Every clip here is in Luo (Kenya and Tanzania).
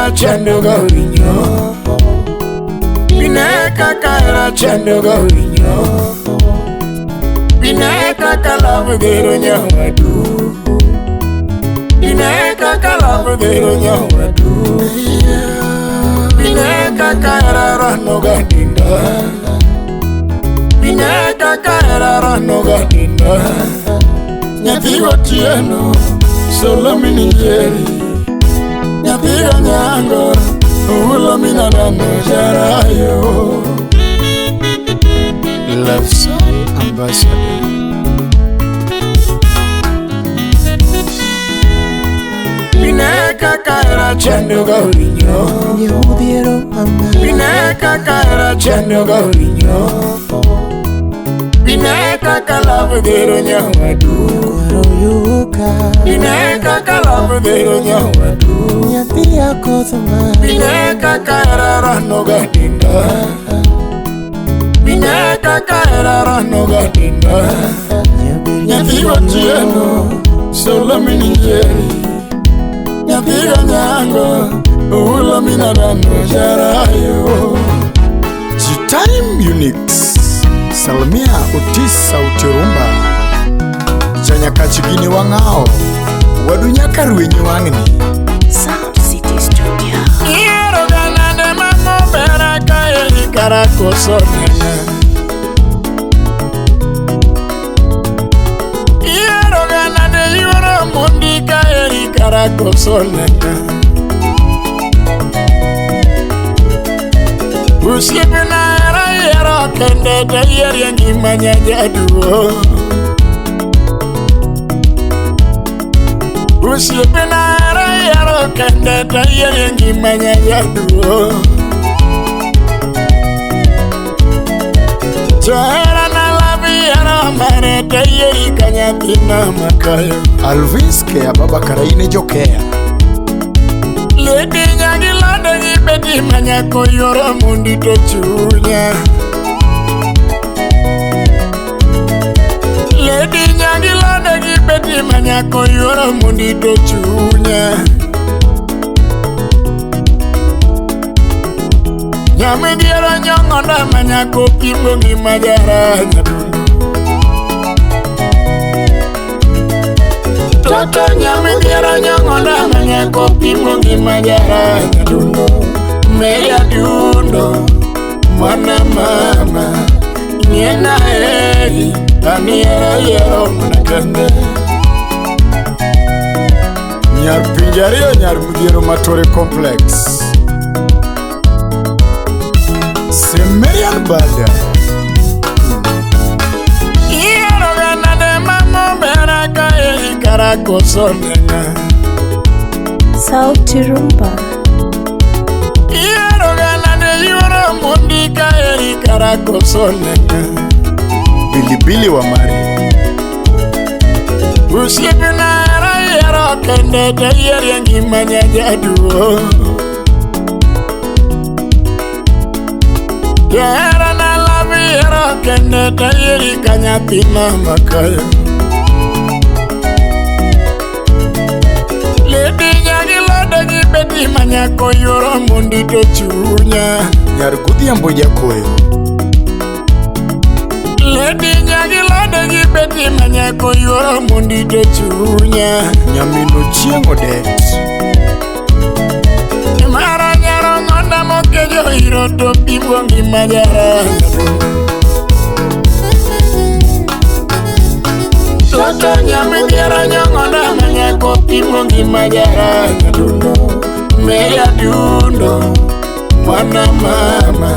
era chendo gaurinyo, bine kaka era chendo gaurinyo, bine kaka lavadero nyawadu, bine kaka lavadero nyawadu, bine kaka era rano gadinda, bine kaka era rano gadinda, nyathigo tieno solo minijeri, nyathigo nyango ulo minadano jarayo. Love Song Ambassador. Bine kaka era chendo gaurinyo, bine kaka era chendo gaurinyo, bine kaka lavadero nyawadu, bine kaka lavadero nyawadu, bine kaka era rano gadinda, bine kaka era rano gadinda, nyathigo tieno solo minijeri, nyathigo nyango ulo minadano jarayo. G-Time Unix Salamia Otis Sauti Rumba Chanyaka chigini wangao wadunyaka ruenye wangni Sound City Studio. Iero ganande mamo beraka eli karako sonena, Iero ganande yoro mundika eli karako sonena, Usipina era yero kende te yeri ngimanya jaduo, Usipina era yero kende te yeri ngimanya jaduo, Joera na labi era mare te yeri kanyatina makayo. Alvis Kea Baba Karaine Jokea Lady nyangilande gibedi manyako yoro mundi to chunya, Lady nyangilande gibedi manyako yoro mundi to chunya, Nyami diero nyongonda manyako pibo ngimajara nyadundu, Toto nyami diero nyongonda manyako pibo ngimajara nyadundu, Meya dundo mwana mama nyena eri aniera yero mnakande, Nyar Pinjario Nyar Mudiero Matore Complex Semerian Bada Iero ganande mamo beraka eli karako sonena, Sauti Rumba. Iero ganande yoro mundika eli karako sonena, Bilibili wa Mari Usipina era yero kende te yeri ngimanya jaduo, Yera na labi yero kende te yeri kanyatina makayo. Lady nyangilande gibedi manyako yoro mundi to chunya, Nyar Gudhiambo Jakoyo Lady nyangilande gibedi manyako yoro mundi to chunya, Nyamino Chieng Odet Mara nyaro ngonda mokejo hiro to pibo ngimajara, Toto nyami diero nyongonda manyako pibo ngimajara nyadundu, Meya dundo mwana mama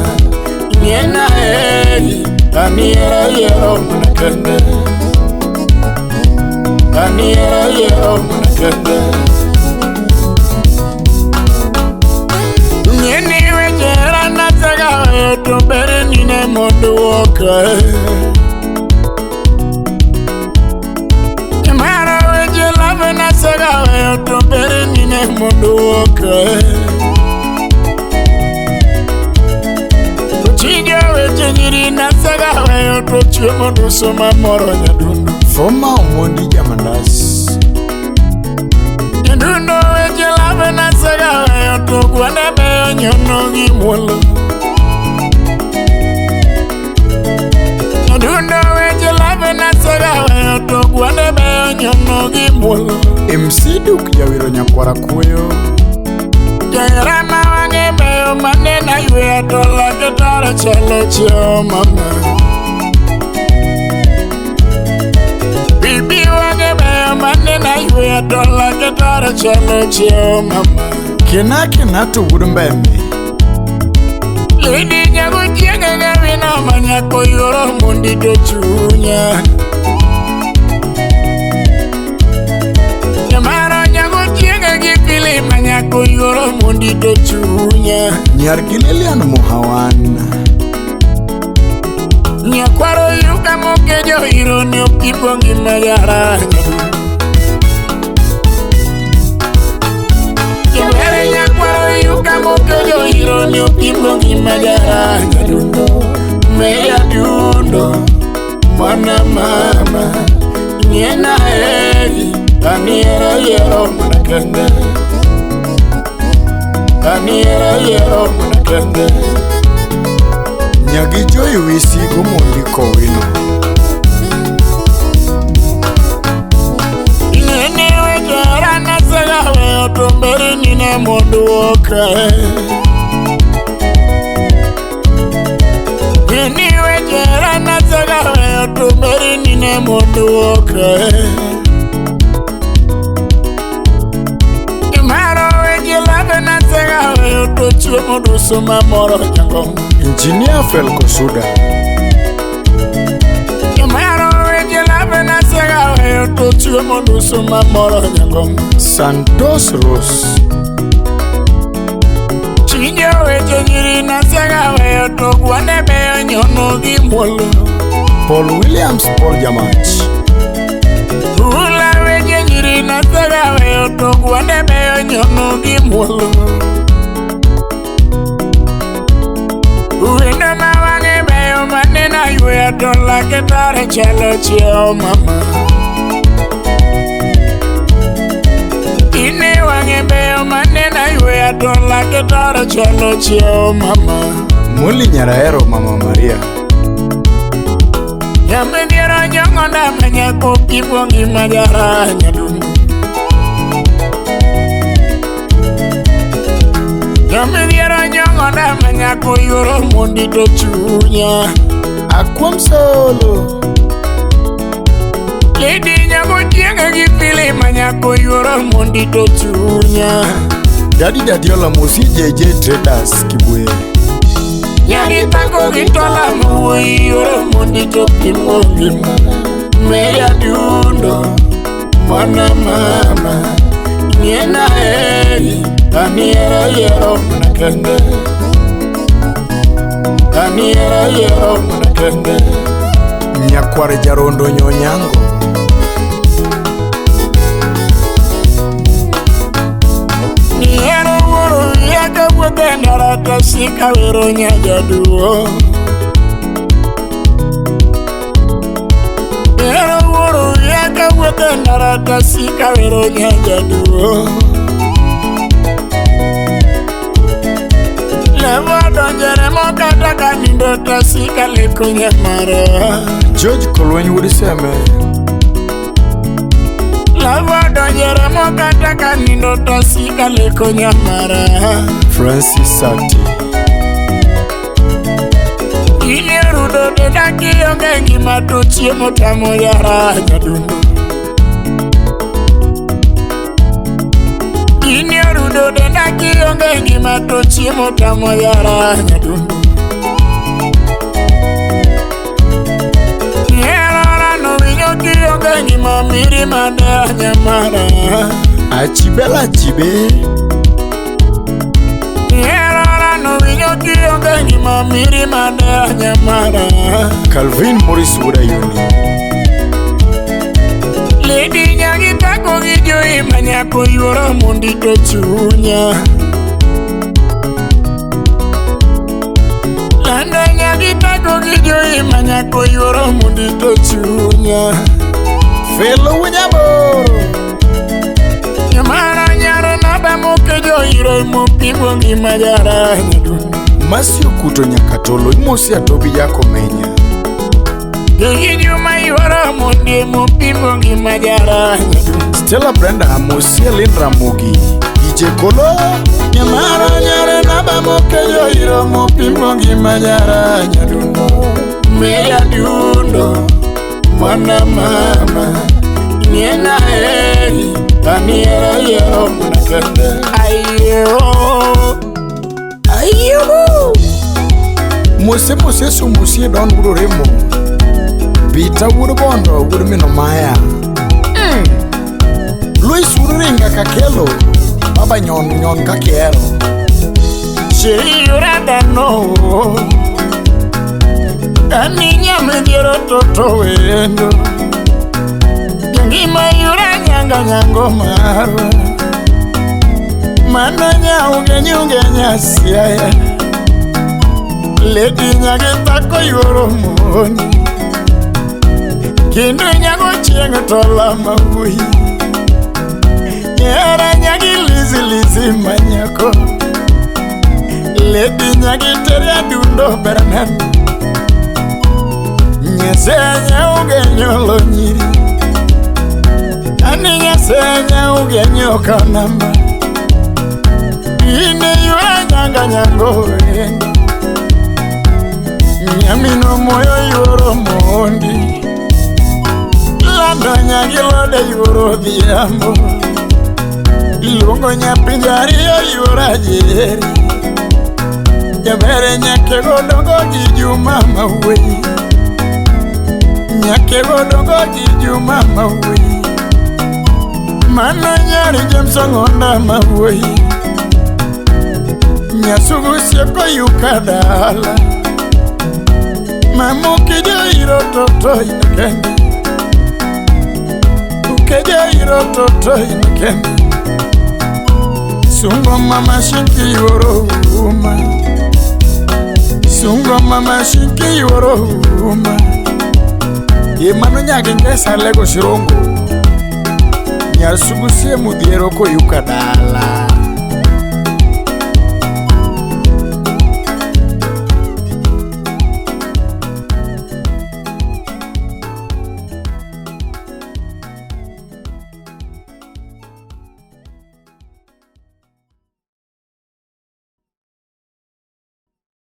nyena eri aniera yero mnakande, Aniera yero mnakande, Nyeni wejera nataga weto bere nine modu woka, Mara weje lave nataga weto bere nine modu woka, Uchinja weje nyiri nataga weto chiemo duso mamoro nyadundu, Foma Omondi Jamandas Nyadundo weje lave nataga weto nyono gi muolo Dundo weche lave na saga weyo to gwande beyo nyono gi muolo MC Duk jawiro nyakwara kuyo Jayra ma wange beyo mane na ywe to lake tara chalo chio mama Bibi wange beyo mane na ywe to lake tara chalo chio mama Kina to wudumbeme Lady nyago tienge gavina manyako yoro mundi to chunya Nyamaro nyago tienge gipili manyako yoro mundi to chunya Nyar Gililian Muhawan Nyakwaro yuka mokejo hiro ni okipo ngimagara Kembere nyakwaro yuka mokejo hiro ni okipo ngimagara Meya dundo Mwana mama Nyena heri Aniera yero manakende Aniera yero manakende Nyagi joyi wisi gumundi kowino Nyenewe jara na saga weo tomberi nine modu woka Nyenewe jara na saga weo tomberi nine modu woka Imaro weji lave na saga weo to chuo modu suma moro jango Engineer Felko Suda Imaro weji lave na saga weo to chuo modu suma moro jango Santos Rose Chinyo weche nyiri na saga weo to gwande beyo nyono gi muolo Paul Williams Paul Jamach Ula weche nyiri na saga weo to gwande beyo nyono gi muolo Uwendo ma wange beyo mane na ywe to lake tare chalo chio mama Ine wange beyo mane na ywe to lake tare chalo chio mama Muli Nyaraero Mama Maria Nyamediero nyongonda manyako kipo ngimagara nyadundu Nyamediero nyongonda manyako yoro mundi to chunya Akwam Solo Lady nyago tienge gipili manyako yoro mundi to chunya Daddy Ola Musi JJ Traders Kibuye Nyari tako gitola muwi yoro mundi to kimo ngima Meya dundo Mwana mama Nyena heri Aniera yero manakende Aniera yero manakende Nyakware Jarondo Nyonyango Niero wuru yaka wabenda rata sika wero nyajaduo Niero wuru yaka wabenda rata sika wero nyajaduo Levo donjere mokata kanindo tasika leko nyamara George Kolweny Wuriseme Levo donjere mokata kanindo tasika leko nyamara Francis Sati Ile rudo de daki yonge ngima to chiemo tamo yara nyadundu Ile rudo de daki yonge ngima to chiemo tamo yara nyadundu Yera no winyoki yonge ngima miri mada nyamara Achibela Chibe Yera no winyoki yonge ngima miri mada nyamara Calvin Morris Wudayuni Lady nyagi tako gijoi manyako yoro mundi to chunya Landa nyagi tako gijoi manyako yoro mundi to chunya Felo Wunyaboro Nyamara nyaro na naba moke jo iro mopimo ngima jara nyadundo. Masio kuto nyakatolo imosi atobi yako menya. Gigi juma yuara monde mopimo ngima jara nyadundo. Stella Brenda amosi Lindra Mugi DJ Kolo. Nyamara nyare naba moke jo iro mopimo ngima jara nyadundo. Meya dundo mwana mama Niena eri Taniera yero mnakende Ayo Ayo Mose sumusie don wuro remo Bita wuro bondo wuro mino maya Luis wuro ringa kakelo Baba nyon kakero Shiri yurada no Aninya mediero toto wendo Ngima yura nyanga nyango marwa Mananya ugenya siaya Lady nyage tako yoro moni Kindu nyago chienga tola mawui Nyara nyagi lizi manyako Lady nyagi teria dundo beranami Nyesenya ugenyo lo nyiri Ani nyesenya ugenyo kanamba Ine yura nyanga nyango endo Nyamino moyo yoro mondi Lando nyagilode yoro diambo Lungo nyapinjario yura jeri Jabere nyake godongo jijuma mawei Nyake godongo jijuma mawei Mano nyari jemsongonda mawei Nyasugu sieko yukadala Mamuki jo iro toto inakende Uke jo iro toto inakende Sungo mama shinki yoro uma Sungo mama shinki yoro uma Yemano nyage ngesa lego shirongo Nyasugu sie mudiero ko yukadala